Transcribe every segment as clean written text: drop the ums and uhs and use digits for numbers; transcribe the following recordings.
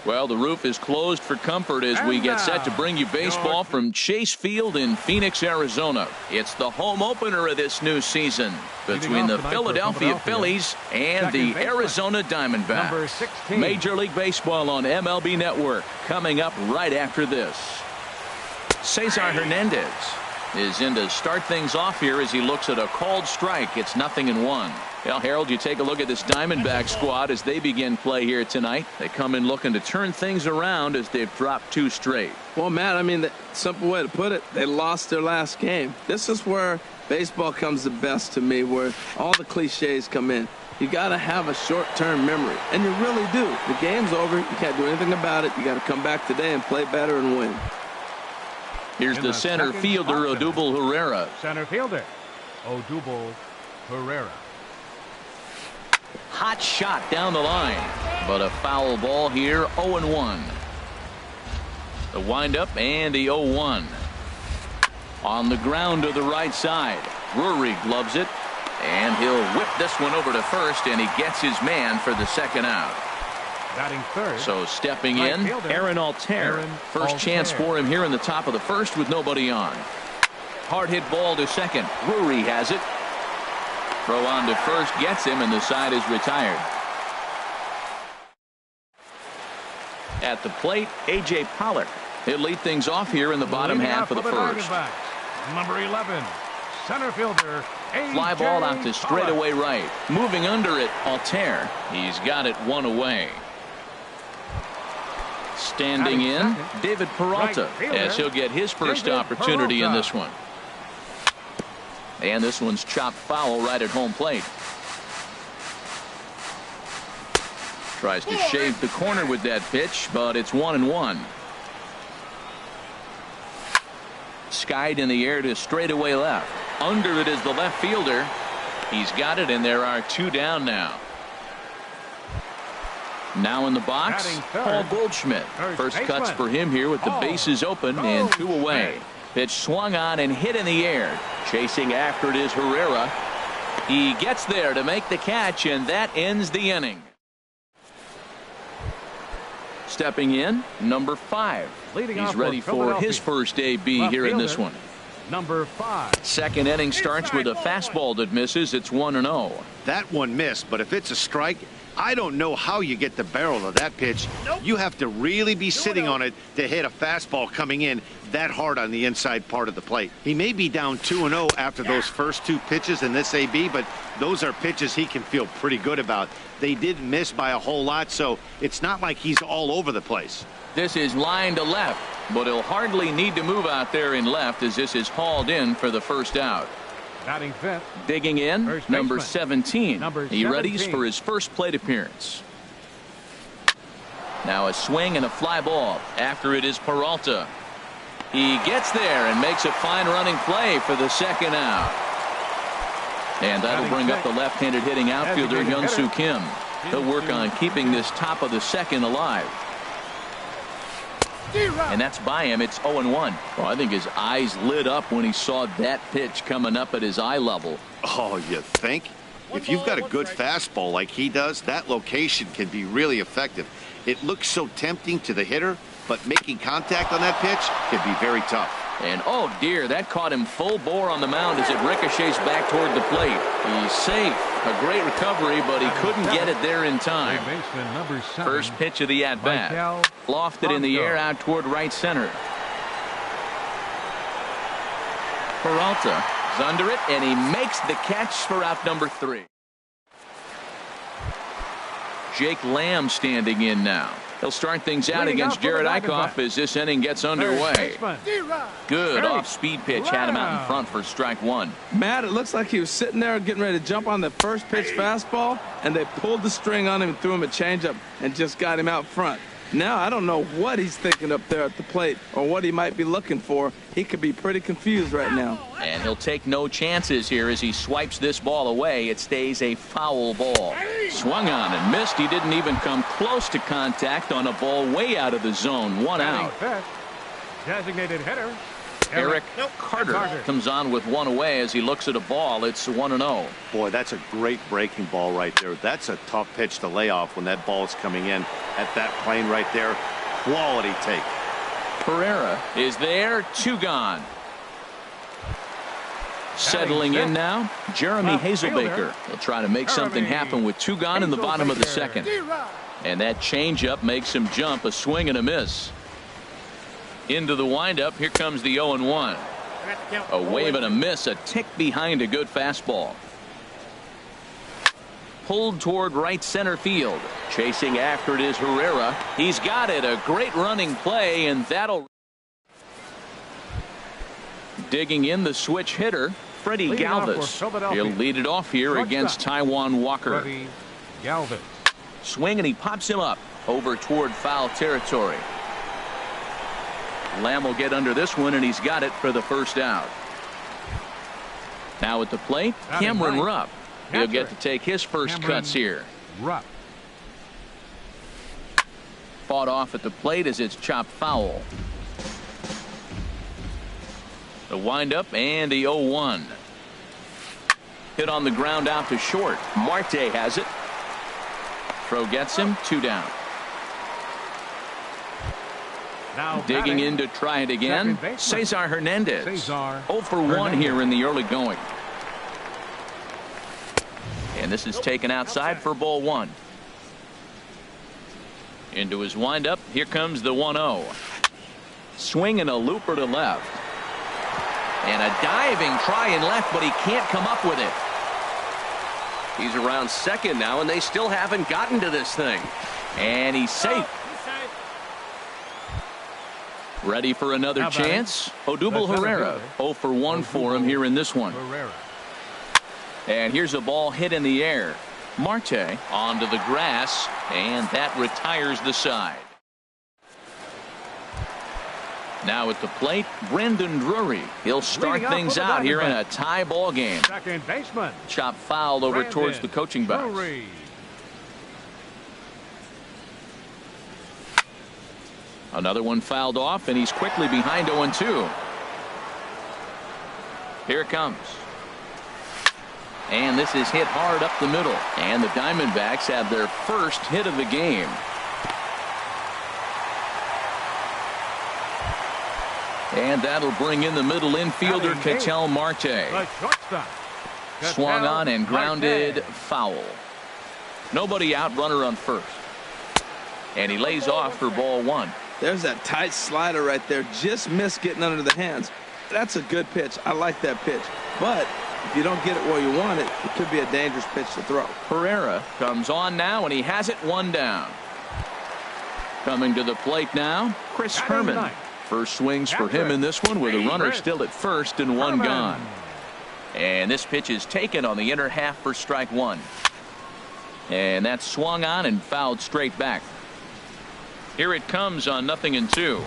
Well, the roof is closed for comfort as we get set to bring you baseball from Chase Field in Phoenix, Arizona. It's the home opener of this new season between the Philadelphia Phillies and the Arizona Diamondbacks. Major League Baseball on MLB Network coming up right after this. Cesar Hernandez is in to start things off here as he looks at a called strike. It's 0-1. Well, Harold, you take a look at this Diamondback squad as they begin play here tonight. They come in looking to turn things around as they've dropped 2 straight. Well, Matt, I mean, the simple way to put it, they lost their last game. This is where baseball comes the best to me, where all the cliches come in. You got to have a short-term memory, and you really do. The game's over. You can't do anything about it. You got to come back today and play better and win. Here's the center fielder, Odubel Herrera. Center fielder, Odubel Herrera. Hot shot down the line, but a foul ball here. 0-1. The windup and the 0-1. On the ground to the right side. Drury gloves it, and he'll whip this one over to first, and he gets his man for the second out. Batting third. So stepping in, Aaron Altair. First chance for him here in the top of the first with nobody on. Hard hit ball to second. Drury has it. Throw on to first gets him, and the side is retired. At the plate, A.J. Pollock. He'll lead things off here in the bottom half of the first. Number 11, center fielder, A.J. Fly ball out to straightaway right. Moving under it, Altair. He's got it 1 away. Standing in, David Peralta, as he'll get his first opportunity in this one. And this one's chopped foul right at home plate. Tries to shave the corner with that pitch, but it's 1-1. Skied in the air to straightaway left. Under it is the left fielder. He's got it, and there are 2 down now. Now in the box, Paul Goldschmidt. First cuts for him here with the bases open and 2 away. Pitch swung on and hit in the air. Chasing after it is Herrera. He gets there to make the catch, and that ends the inning. Stepping in, number 5. He's ready for his first AB here in this one. Number 5. Second inning starts with a fastball that misses. It's 1-0. That one missed, but if it's a strike, I don't know how you get the barrel of that pitch. You have to really be sitting on it to hit a fastball coming in that hard on the inside part of the plate. He may be down 2-0 after those first 2 pitches in this AB, but those are pitches he can feel pretty good about. They didn't miss by a whole lot, so it's not like he's all over the place. This is line to left, but he'll hardly need to move out there in left as this is hauled in for the first out. Batting fifth. Digging in, number 17. He 17. readies for his first plate appearance. Now a swing and a fly ball. After it is Peralta. He gets there and makes a fine running play for the second out. And that'll bring up the left-handed hitting outfielder Hyun-Soo Kim. He'll work on keeping this top of the second alive. And that's by him. It's 0-1. Well, I think his eyes lit up when he saw that pitch coming up at his eye level. Oh, you think? If you've got a good fastball like he does, that location can be really effective. It looks so tempting to the hitter, but making contact on that pitch can be very tough. And oh dear, that caught him full bore on the mound as it ricochets back toward the plate. He's safe. A great recovery, but he couldn't get it there in time. First pitch of the at-bat. Lofted in the air out toward right center. Peralta is under it, and he makes the catch for out number 3. Jake Lamb standing in now. He'll start things out against Jared Eichhoff as this inning gets underway. Good off-speed pitch had him out in front for strike 1. Matt, it looks like he was sitting there getting ready to jump on the first pitch fastball, and they pulled the string on him and threw him a changeup and just got him out front. Now I don't know what he's thinking up there at the plate or what he might be looking for. He could be pretty confused right now. And he'll take no chances here as he swipes this ball away. It stays a foul ball. Swung on and missed. He didn't even come close to contact on a ball way out of the zone. 1 out. Designated hitter, Eric Carter comes on with one away as he looks at a ball. It's 1-0. Boy, that's a great breaking ball right there. That's a tough pitch to lay off when that ball is coming in at that plane right there. Quality take. Pereira is there, 2 gone. Settling in now, Jeremy Hazelbaker. He'll try to make something happen with 2 gone in the bottom of the second. And that changeup makes him jump, a swing and a miss. Into the windup, here comes the 0-1. A wave and a miss, a tick behind a good fastball. Pulled toward right center field. Chasing after it is Herrera. He's got it, a great running play, and that'll... Digging in the switch hitter, Freddie Galvis. He'll lead it off here against Taijuan Walker. Galvis. Swing and he pops him up over toward foul territory. Lamb will get under this one, and he's got it for the first out. Now at the plate, Cameron Rupp. He'll get to take his first cuts here. Rupp. Fought off at the plate as it's chopped foul. The windup and the 0-1. Hit on the ground out to short. Marte has it. Throw gets him, 2 down. Now digging in to try it again. Cesar Hernandez. 0 for 1 here in the early going. And this is taken outside for ball 1. Into his windup. Here comes the 1-0. Swing and a looper to left. And a diving try in left, but he can't come up with it. He's around second now, and they still haven't gotten to this thing. And he's safe. Ready for another chance. Odubel Herrera. 0 for 1 for him here in this one. And here's a ball hit in the air. Marte onto the grass, and that retires the side. Now at the plate, Brandon Drury. He'll start things out here in a tie ball game. Second baseman. Chop fouled over towards the coaching box. Another one fouled off, and he's quickly behind 0-2. Here it comes. And this is hit hard up the middle. And the Diamondbacks have their first hit of the game. And that'll bring in the middle infielder, Ketel Marte. Swung on and grounded foul. Nobody out, runner on first. And he lays off for ball 1. There's that tight slider right there. Just missed getting under the hands. That's a good pitch. I like that pitch. But if you don't get it where you want it, it could be a dangerous pitch to throw. Pereira comes on now, and he has it 1 down. Coming to the plate now, Chris Herman. First swings for him in this one with a runner still at first and 1 gone. And this pitch is taken on the inner half for strike 1. And that's swung on and fouled straight back. Here it comes on 0-2.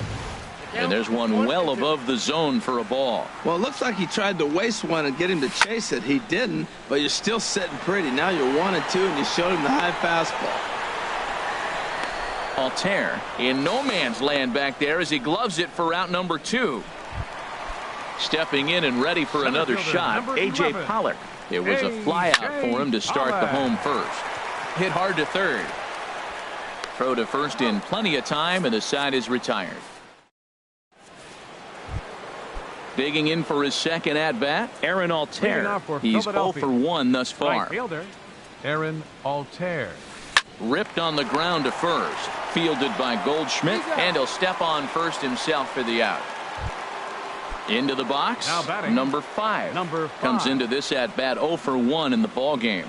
And there's one well above the zone for a ball. Well, it looks like he tried to waste one and get him to chase it. He didn't, but you're still sitting pretty. Now you're 1-2, and you showed him the high fastball. Altair in no man's land back there as he gloves it for out number 2. Stepping in and ready for another shot, A.J. Pollock. It was a fly out for him to start the home first. Hit hard to third. Throw to first in plenty of time, and the side is retired. Digging in for his second at-bat, Aaron Altair. He's 0 for 1 thus far. Right fielder, Aaron Altair. Ripped on the ground to first. Fielded by Goldschmidt, and he'll step on first himself for the out. Into the box, number 5. Comes into this at-bat 0 for 1 in the ball game.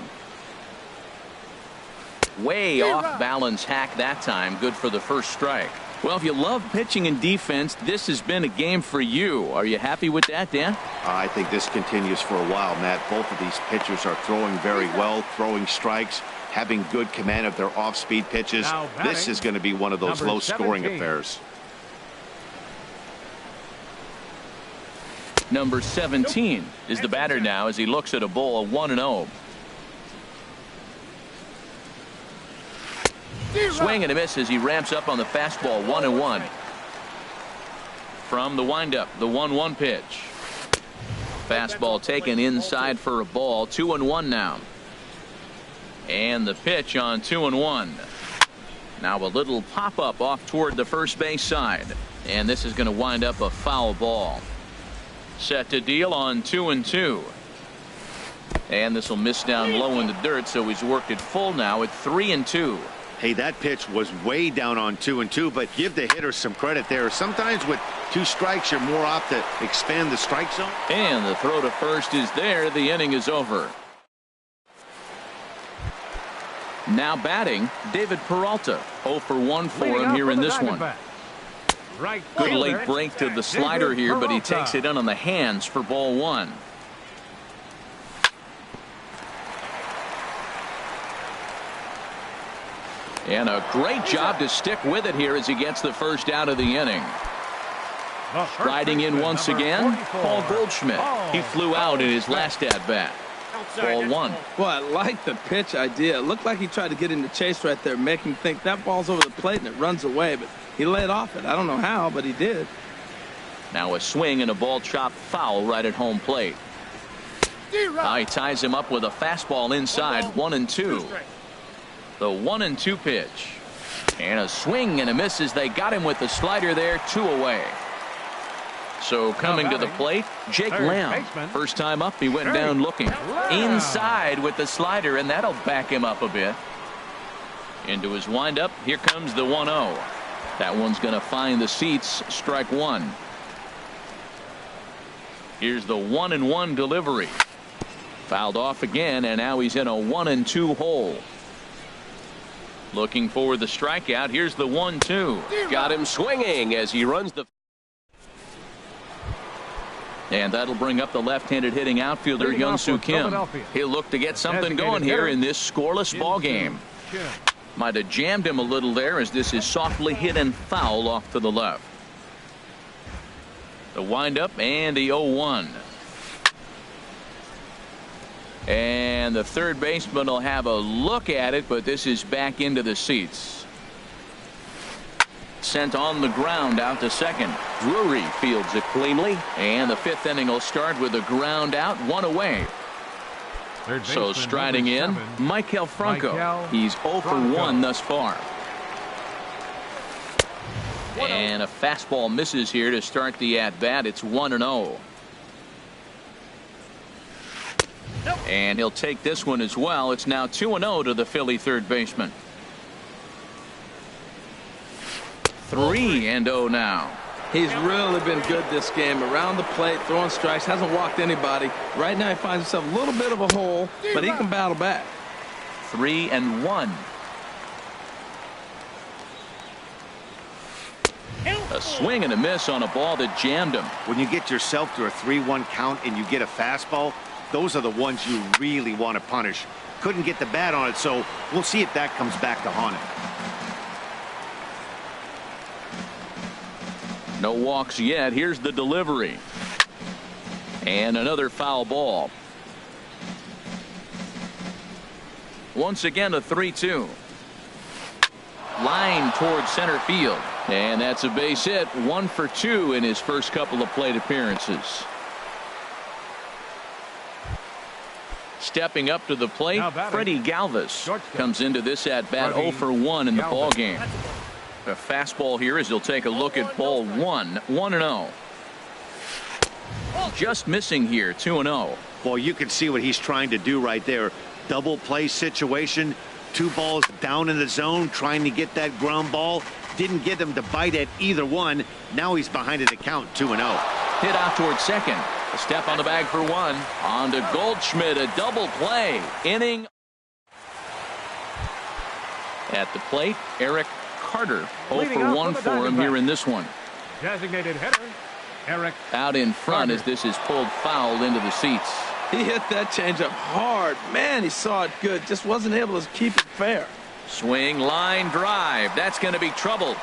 Way off balance hack that time. Good for the first strike. Well, if you love pitching and defense, this has been a game for you. Are you happy with that, Dan? I think this continues for a while, Matt. Both of these pitchers are throwing very well, throwing strikes, having good command of their off-speed pitches. This is going to be one of those low-scoring affairs. Number 17 is the batter now as he looks at a ball 1-0. Swing and a miss as he ramps up on the fastball 1-1. from the windup, the 1-1 pitch. Fastball taken inside for a ball. 2-1 now. And the pitch on 2-1. Now a little pop-up off toward the first base side. And this is going to wind up a foul ball. Set to deal on 2-2. And this will miss down low in the dirt, so he's worked it full now at 3-2. Hey, that pitch was way down on 2-2, but give the hitter some credit there. Sometimes with 2 strikes, you're more apt to expand the strike zone. And the throw to first is there. The inning is over. Now batting, David Peralta. 0 for 1 for him here in this one. Right. Good late break to the slider here, but he takes it in on the hands for ball 1. And a great job to stick with it here as he gets the first out of the inning. Riding in once again, Paul Goldschmidt. He flew out in his last at-bat. Ball 1. Well, I like the pitch idea. It looked like he tried to get into chase right there, make him think that ball's over the plate and it runs away, but he laid off it. I don't know how, but he did. Now a swing and a ball chopped foul right at home plate. He ties him up with a fastball inside. 1-2. The 1-2 pitch. And a swing and a miss as they got him with the slider there. 2 away. So coming to the plate, Jake Lamb. First time up, he went down looking. Inside with the slider, and that'll back him up a bit. Into his windup, here comes the 1-0. That one's going to find the seats. Strike 1. Here's the 1-1 delivery. Fouled off again, and now he's in a 1-2 hole. Looking for the strikeout. Here's the 1-2. Got him swinging as he runs the. And that'll bring up the left-handed hitting outfielder Hyun-Soo Kim. He'll look to get something going here in this scoreless ball game. Might have jammed him a little there as this is softly hit and foul off to the left. The windup and the 0-1. And the third baseman will have a look at it, but this is back into the seats. Sent on the ground out to second. Drury fields it cleanly, and the 5th inning will start with a ground out, 1 away. So striding in, Maikel Franco. He's 0 for 1 thus far. And a fastball misses here to start the at-bat. It's 1-0. And he'll take this one as well. It's now 2-0 to the Philly third baseman. 3-0 now. He's really been good this game. Around the plate, throwing strikes, hasn't walked anybody. Right now he finds himself a little bit of a hole, but he can battle back. 3-1. A swing and a miss on a ball that jammed him. When you get yourself to a 3-1 count and you get a fastball, those are the ones you really want to punish. Couldn't get the bat on it, so we'll see if that comes back to haunt him. No walks yet. Here's the delivery. And another foul ball. Once again a 3-2. Line towards center field. And that's a base hit. 1 for 2 in his first couple of plate appearances. Stepping up to the plate, Freddie Galvis comes into this at bat 0 for 1 in the ball game. A fastball here as he'll take a look at ball 1. 1-0. Just missing here. 2-0. Well, you can see what he's trying to do right there. Double play situation. 2 balls down in the zone, trying to get that ground ball. Didn't get him to bite at either one. Now he's behind in the count. 2-0. Hit out towards second. A step on the bag for 1. On to Goldschmidt. A double play. Inning. At the plate, Eric Carter. 0 for 1 for him here in this one. Designated hitter, Eric. Out in front as this is pulled foul into the seats. He hit that changeup hard. Man, he saw it good. Just wasn't able to keep it fair. Swing, line drive. That's going to be trouble.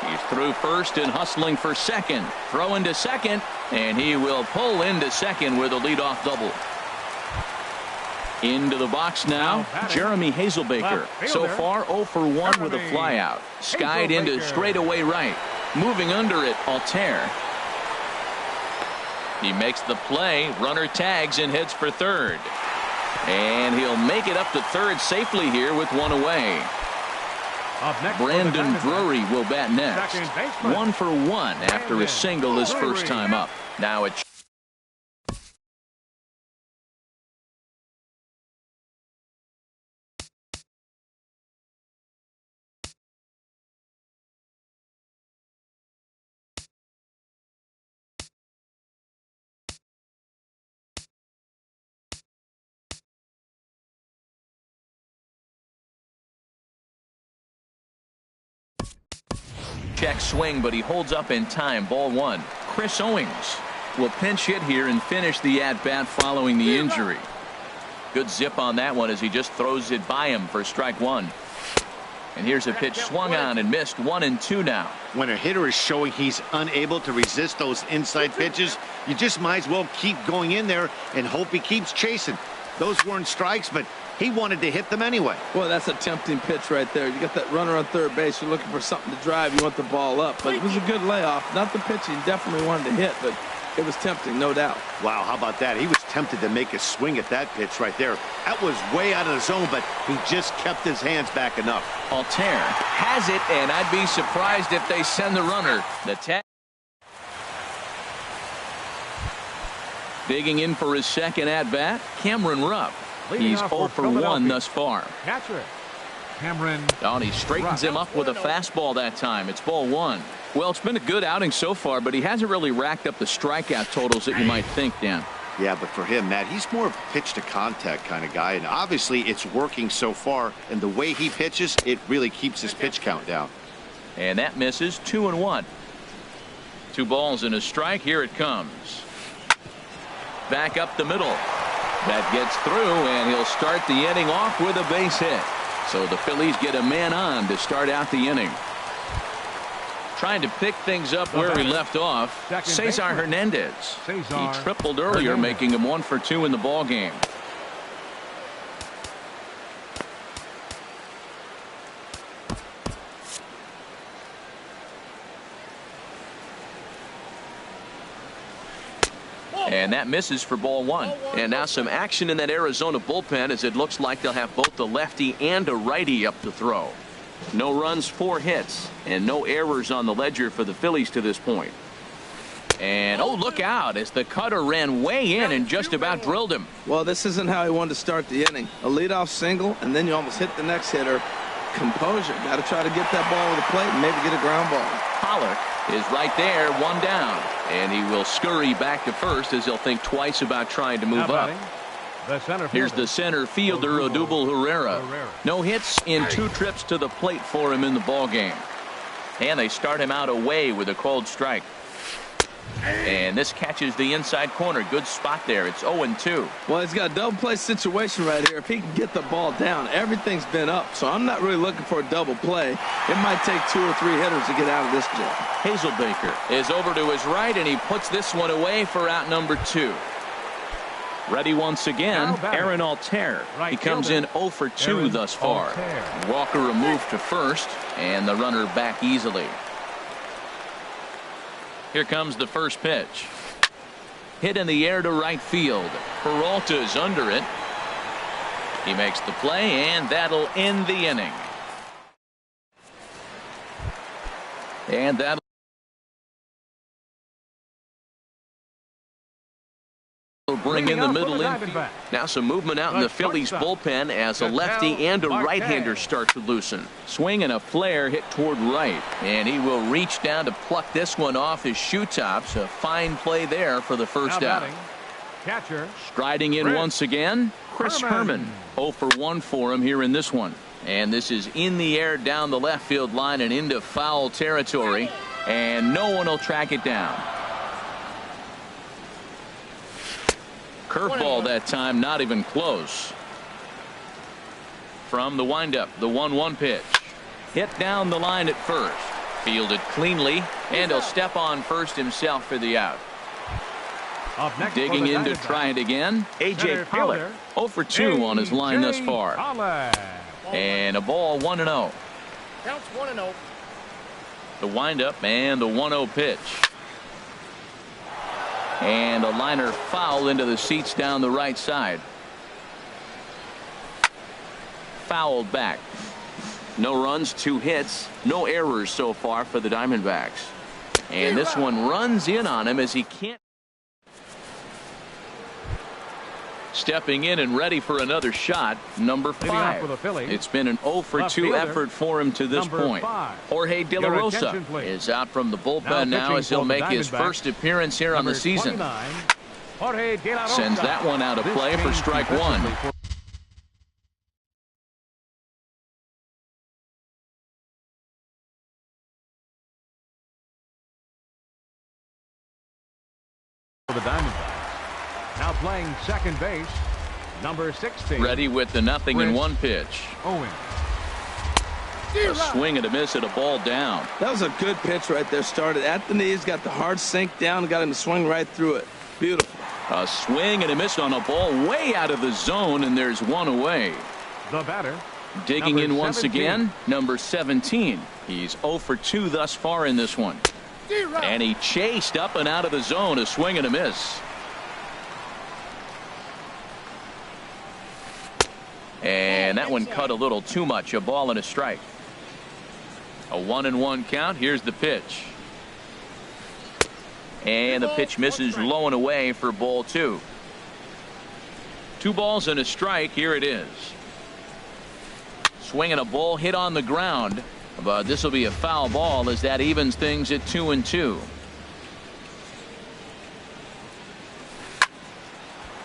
He's through first and hustling for second. Throwing to second, and he will pull into second with a leadoff double. Into the box now, Jeremy Hazelbaker. So far 0 for 1 with a flyout. Skied into straightaway right. Moving under it, Altair. He makes the play. Runner tags and heads for third. And he'll make it up to third safely here with one away. Brandon Drury will bat next. 1 for 1 after a single his first time up. Now it's check swing, but he holds up in time. Ball 1. Chris Owings will pinch hit here and finish the at-bat following the injury. Good zip on that one as he just throws it by him for strike 1. And here's a pitch swung on and missed. 1-2 now. When a hitter is showing he's unable to resist those inside pitches, you just might as well keep going in there and hope he keeps chasing. Those weren't strikes, but he wanted to hit them anyway. Well, that's a tempting pitch right there. You got that runner on third base. You're looking for something to drive. You want the ball up. But it was a good layoff. Not the pitch he definitely wanted to hit, but it was tempting, no doubt. Wow, how about that? He was tempted to make a swing at that pitch right there. That was way out of the zone, but he just kept his hands back enough. Altair has it, and I'd be surprised if they send the runner. The tag. Digging in for his second at-bat, Cameron Rupp. He's 0 for 1 thus far. Catcher Cameron. Oh, he straightens him up with a fastball that time. It's ball 1. Well, it's been a good outing so far, but he hasn't really racked up the strikeout totals that you might think, Dan. Yeah, but for him, Matt, he's more of a pitch-to-contact kind of guy, and obviously it's working so far, and the way he pitches, it really keeps his pitch count down. And that misses. 2-1. 2 balls and a strike. Here it comes. Back up the middle. That gets through, and he'll start the inning off with a base hit. So the Phillies get a man on to start out the inning. Trying to pick things up where he left off, Cesar Hernandez. He tripled earlier, making him 1 for 2 in the ball game. And that misses for ball 1. And now some action in that Arizona bullpen as it looks like they'll have both a lefty and a righty up to throw. No runs, 4 hits, and no errors on the ledger for the Phillies to this point. And oh, look out as the cutter ran way in and just about drilled him. Well, this isn't how he wanted to start the inning. A leadoff single, and then you almost hit the next hitter. Composure. Got to try to get that ball to the plate and maybe get a ground ball. Pollock is right there, 1 down. And he will scurry back to first as he'll think twice about trying to move up. Here's the center fielder, Odubel Herrera. No hits in 2 trips to the plate for him in the ball game. And they start him out away with a cold strike. And this catches the inside corner. Good spot there. It's 0-2. Well, he's got a double play situation right here. If he can get the ball down, everything's been up. So I'm not really looking for a double play. It might take 2 or 3 hitters to get out of this job. Hazelbaker is over to his right, and he puts this one away for out number 2. Ready once again, Aaron Altair. He comes in 0 for 2 thus far. Walker removed to first, and the runner back easily. Here comes the first pitch. Hit in the air to right field. Peralta's under it. He makes the play, and that'll end the inning. And that'll bring in the middle infield. Now some movement out in the Phillies bullpen as a lefty and a right-hander start to loosen. Swing and a flare hit toward right, and he will reach down to pluck this one off his shoe tops. A fine play there for the first out. Catcher striding in once again, Chris Herman. 0 for 1 for him here in this one. And this is in the air down the left field line and into foul territory, and no one will track it down. Curveball that time, not even close. From the windup, the 1-1 pitch. Hit down the line at first. Fielded cleanly, and he'll step on first himself for the out. Digging in to try it again, A.J. Pollock. 0 for 2 on his line thus far. And a ball 1-0. Counts 1-0. The windup and the 1-0 pitch. And a liner foul into the seats down the right side. Fouled back. No runs, 2 hits, no errors so far for the Diamondbacks. And this one runs in on him as he can't. Stepping in and ready for another shot, number 5. It's been an 0 for 2 effort for him to this point. Jorge De La Rosa is out from the bullpen now as he'll make his first appearance here on the season. Sends that one out of play for strike 1. The Diamondbacks. Now playing second base, number 16. Ready with the 0-1 pitch. Owen. A swing and a miss at a ball down. That was a good pitch right there. Started at the knees, got the hard sink down, and got him to swing right through it. Beautiful. A swing and a miss on a ball way out of the zone, and there's one away. The batter. Digging in once 17. again, number 17. He's 0 for 2 thus far in this one. And he chased up and out of the zone, a swing and a miss. And that one cut a little too much, a ball and a strike. A 1-1 count. Here's the pitch. And the pitch misses low and away for ball 2. 2 balls and a strike. Here it is. Swinging a ball hit on the ground. But this will be a foul ball as that evens things at 2-2.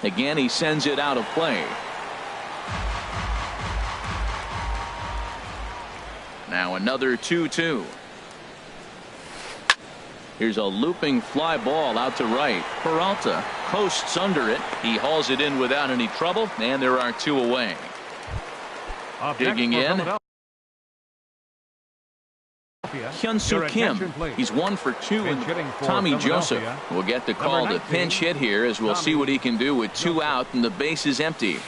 Again, he sends it out of play. Now another 2-2. Here's a looping fly ball out to right. Peralta coasts under it. He hauls it in without any trouble, and there are 2 away. Digging in, Hyun-Soo Kim. He's 1 for 2, and Tommy Joseph will get the call to pinch hit here as we'll see what he can do with 2 out and the base is empty.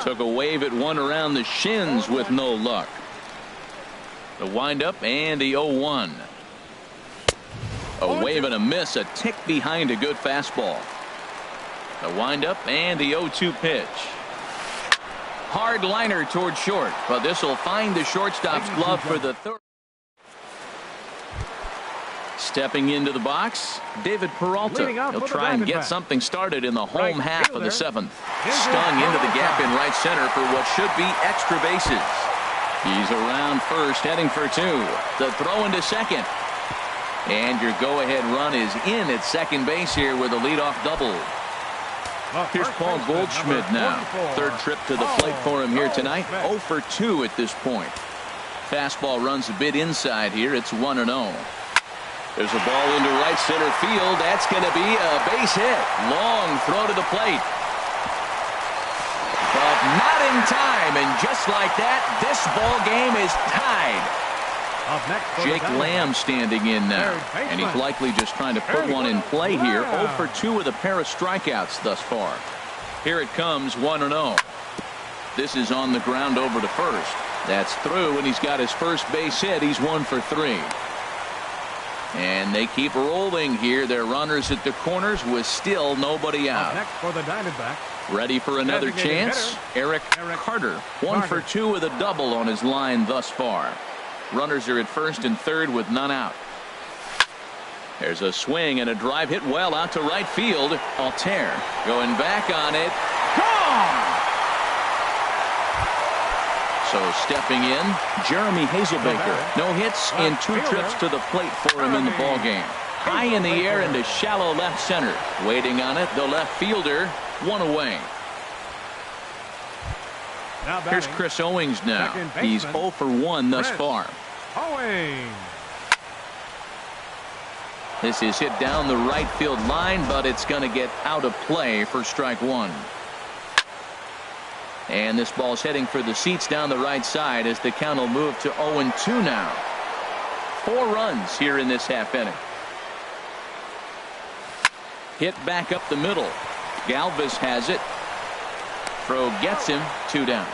Took a wave at one around the shins with no luck. The windup and the 0-1. A wave and a miss, a tick behind a good fastball. The windup and the 0-2 pitch. Hard liner toward short, but this will find the shortstop's glove for the 3rd. Stepping into the box, David Peralta. He'll try and get something started in the home half of the 7th. Stung into the gap in right center for what should be extra bases. He's around first, heading for 2. The throw into second. And your go-ahead run is in at second base here with a leadoff double. Here's Paul Goldschmidt now. 3rd trip to the plate for him here tonight. 0 for 2 at this point. Fastball runs a bit inside here. It's 1-0. There's a ball into right center field. That's going to be a base hit. Long throw to the plate. But not in time. And just like that, this ball game is tied. Jake Lamb standing in now. And he's likely just trying to put one in play here. 0 for 2 with a pair of strikeouts thus far. Here it comes, 1-0. This is on the ground over to first. That's through, and he's got his first base hit. He's 1 for 3. And they keep rolling here. Their runners at the corners with still nobody out. Next for the Diamondbacks. Ready for another chance. Eric Carter. 1 for 2 with a double on his line thus far. Runners are at first and third with none out. There's a swing and a drive hit well out to right field. Altair going back on it. Gone! So stepping in, Jeremy Hazelbaker. No hits in 2 trips to the plate for him in the ballgame. High in the air into shallow left center. Waiting on it, the left fielder. 1 away. Here's Chris Owings now. He's 0 for 1 thus far. Owings. This is hit down the right field line, but it's going to get out of play for strike 1. And this ball's heading for the seats down the right side as the count will move to 0-2 now. 4 runs here in this half inning. Hit back up the middle. Galvis has it. Throw gets him. 2 down.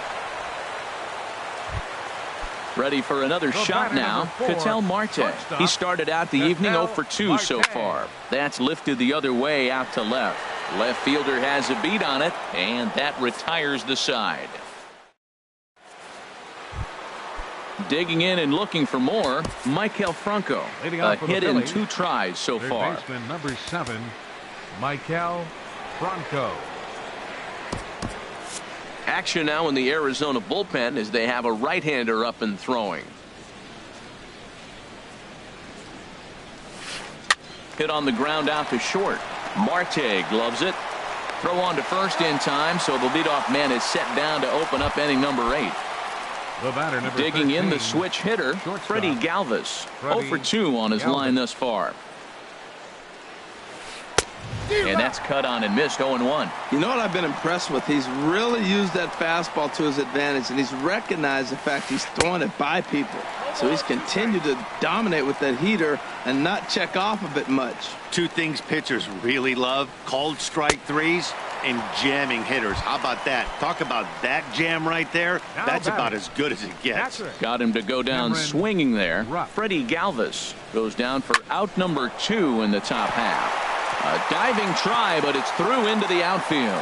Ready for another shot now. Ketel Marte. He started out the evening 0 for 2 so far. That's lifted the other way out to left. Left fielder has a beat on it, and that retires the side. Digging in and looking for more, Maikel Franco. A hit in 2 tries so far. Baseman number 7, Maikel Franco. Action now in the Arizona bullpen as they have a right-hander up and throwing. Hit on the ground out to short. Marte gloves it. Throw on to first in time, so the leadoff man is set down to open up inning number 8. The batter, number Digging 13, in the switch hitter, Freddie Galvis. 0 for 2 on his line thus far. And that's cut on and missed. 0-1. You know what I've been impressed with? He's really used that fastball to his advantage, and he's recognized the fact he's throwing it by people. So he's continued to dominate with that heater and not check off a bit much. 2 things pitchers really love: called strike threes and jamming hitters. How about that? Talk about that jam right there. That's about as good as it gets. Got him to go down swinging there. Freddie Galvis goes down for out number 2 in the top half. A diving try, but it's through into the outfield.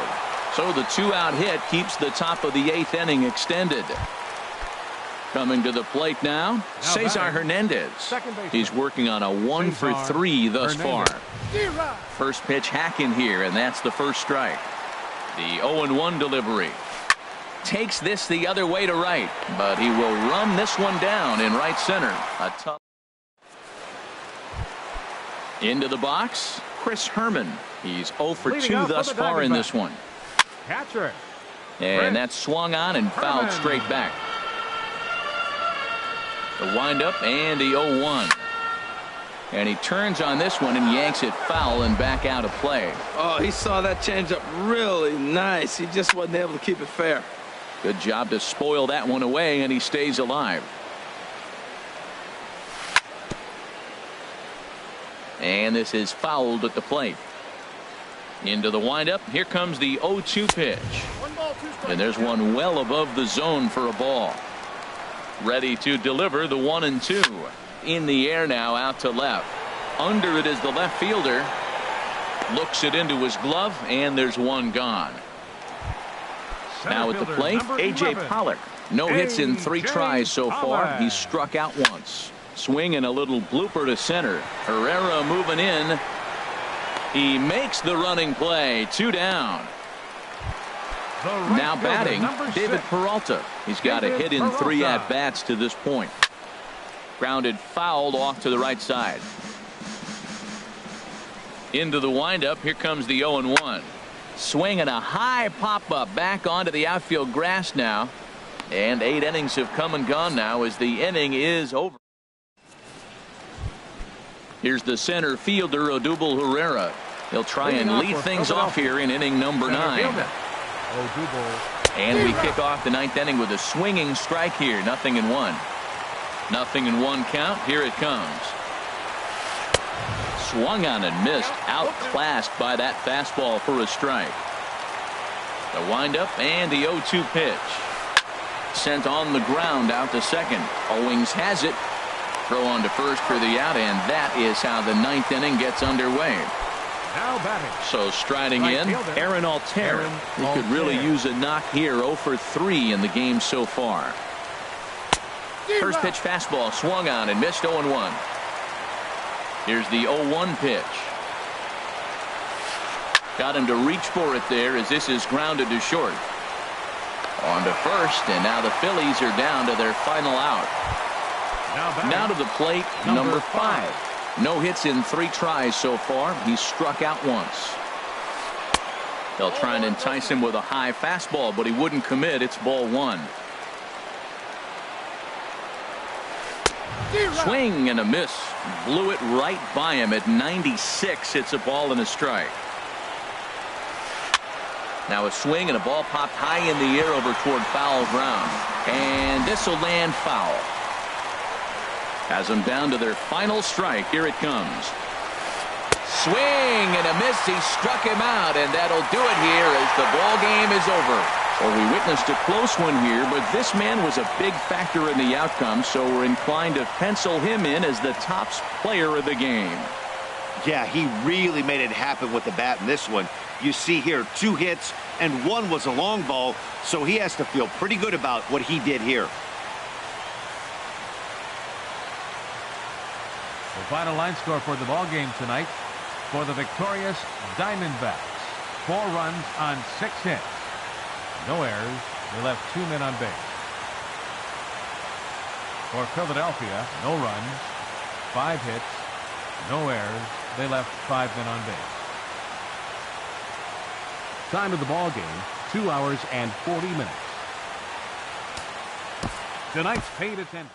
So the 2-out hit keeps the top of the 8th inning extended. Coming to the plate now, Cesar Hernandez. He's working on a 1 for 3 thus far. First pitch hacking here, and that's the first strike. The 0-1 delivery. Takes this the other way to right, but he will run this one down in right center. A tough. Into the box, Chris Herman. He's 0 for 2 thus far in this one. Catcher. And that's swung on and fouled straight back. The windup and the 0-1. And he turns on this one and yanks it foul and back out of play. Oh, he saw that changeup really nice. He just wasn't able to keep it fair. Good job to spoil that one away, and he stays alive. And this is fouled at the plate. Into the windup. Here comes the 0-2 pitch. And there's one well above the zone for a ball. Ready to deliver the 1-2. In the air now out to left. Under it is the left fielder. Looks it into his glove, and there's one gone. Now at the plate, A.J. Pollock. No hits in 3 tries so far. He's struck out once. Swing and a little blooper to center. Herrera moving in. He makes the running play. 2 down. Now batting, David Peralta. He's got a hit in 3 at-bats to this point. Grounded fouled off to the right side. Into the windup. Here comes the 0-1. Swing and a high pop-up back onto the outfield grass now. And 8 innings have come and gone now as the inning is over. Here's the center fielder, Odubel Herrera. He'll try and lead things off here in inning number 9. And we kick off the 9th inning with a swinging strike here. 0-1. 0-1 count. Here it comes. Swung on and missed. Outclassed by that fastball for a strike. The windup and the 0-2 pitch. Sent on the ground out to second. Owings has it. Throw on to first for the out, and that is how the 9th inning gets underway. Now batting. So striding in, Aaron Altair. He could really use a knock here. 0 for 3 in the game so far. First pitch fastball swung on and missed. 0-1. Here's the 0-1 pitch. Got him to reach for it there as this is grounded to short. On to first, and now the Phillies are down to their final out. Now to the plate, number 5. No hits in 3 tries so far. He's struck out once. They'll try and entice him with a high fastball, but he wouldn't commit. It's ball 1. Swing and a miss. Blew it right by him at 96. It's a ball and a strike. Now a swing and a ball popped high in the air over toward foul ground. And this will land foul. Has them down to their final strike. Here it comes. Swing and a miss. He struck him out, and that'll do it here as the ball game is over. Well, we witnessed a close one here, but this man was a big factor in the outcome, so we're inclined to pencil him in as the top player of the game. Yeah, he really made it happen with the bat in this one. You see here 2 hits, and 1 was a long ball, so he has to feel pretty good about what he did here. The final line score for the ball game tonight for the victorious Diamondbacks. 4 runs on 6 hits. No errors. They left 2 men on base. For Philadelphia, no runs, 5 hits, no errors. They left 5 men on base. Time of the ball game, 2 hours and 40 minutes. Tonight's paid attendance.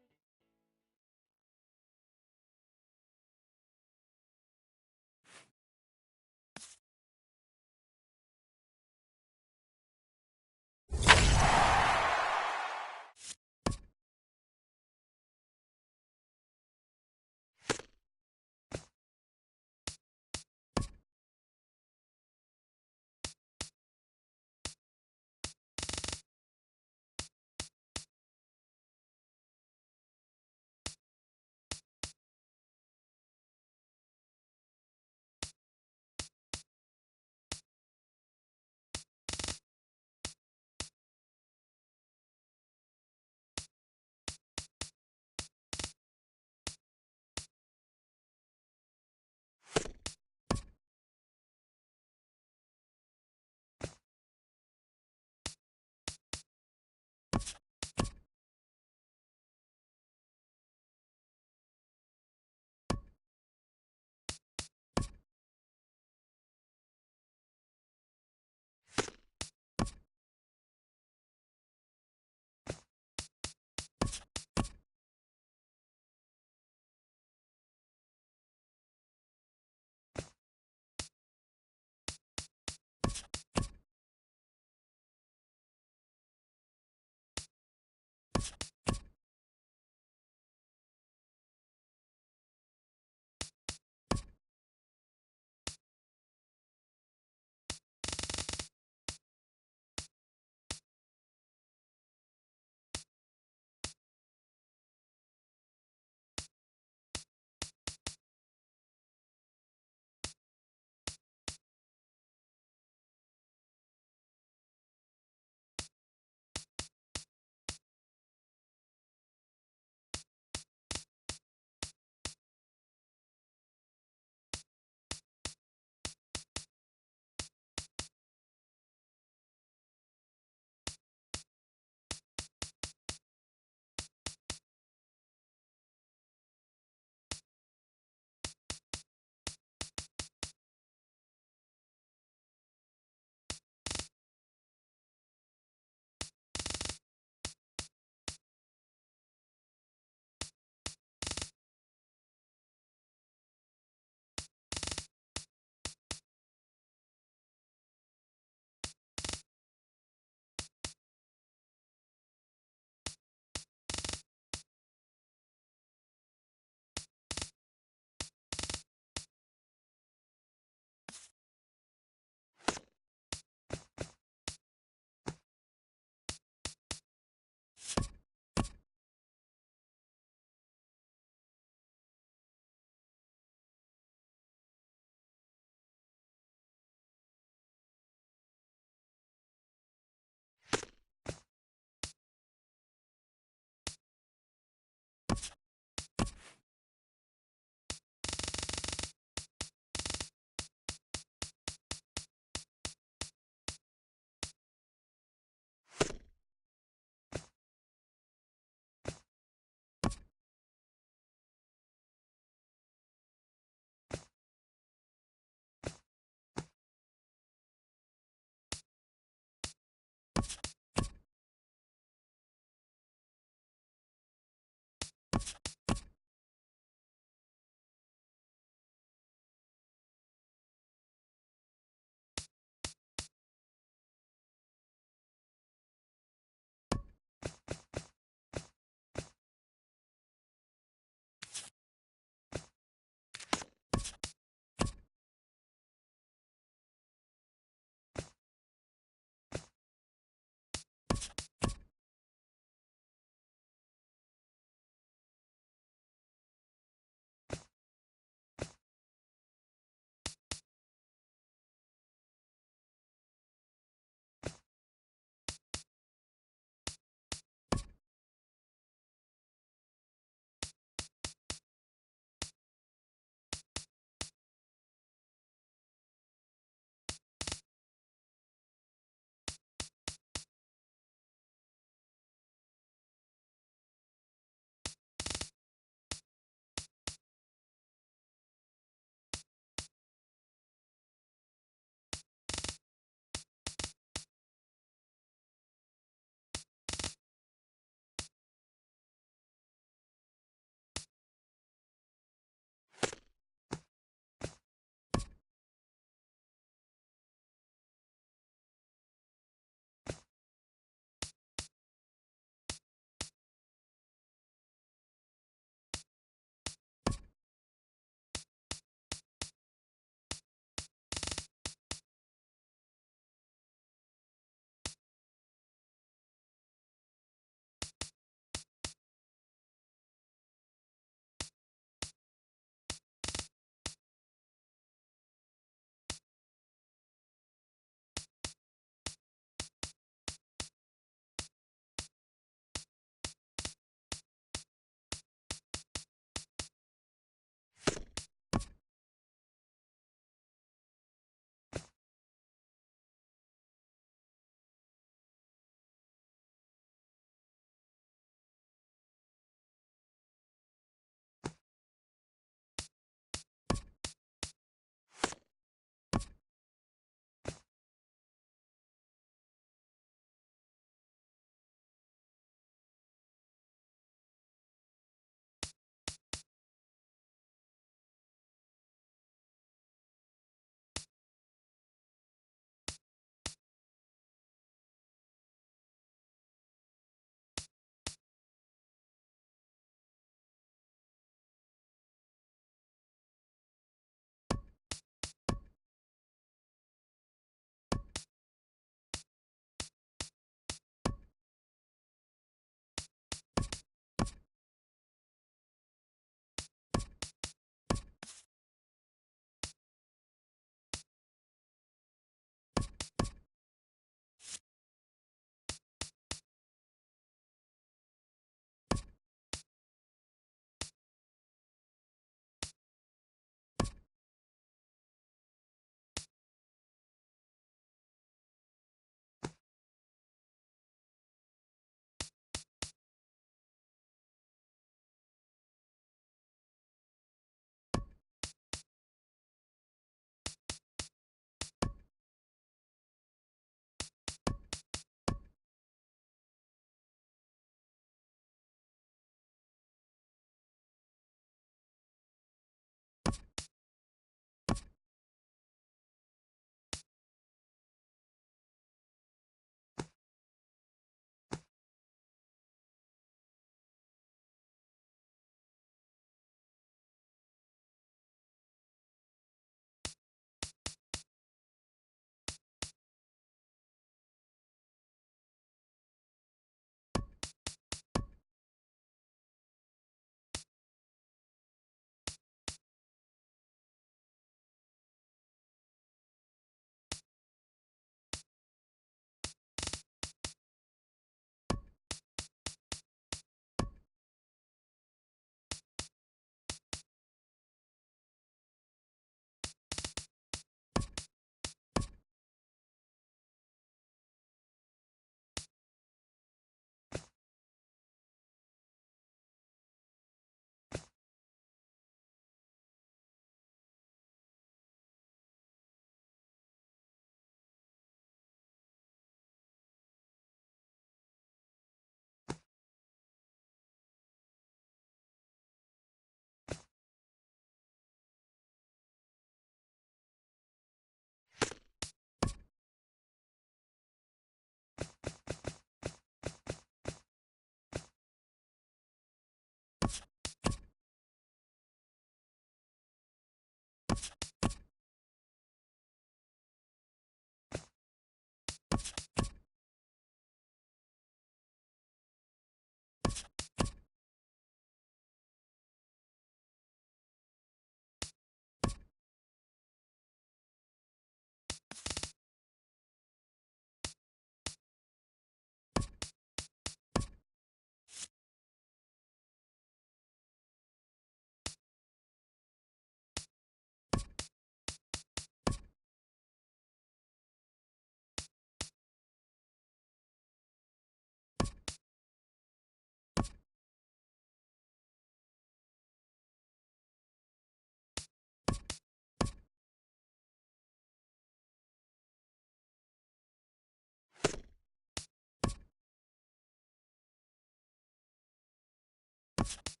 You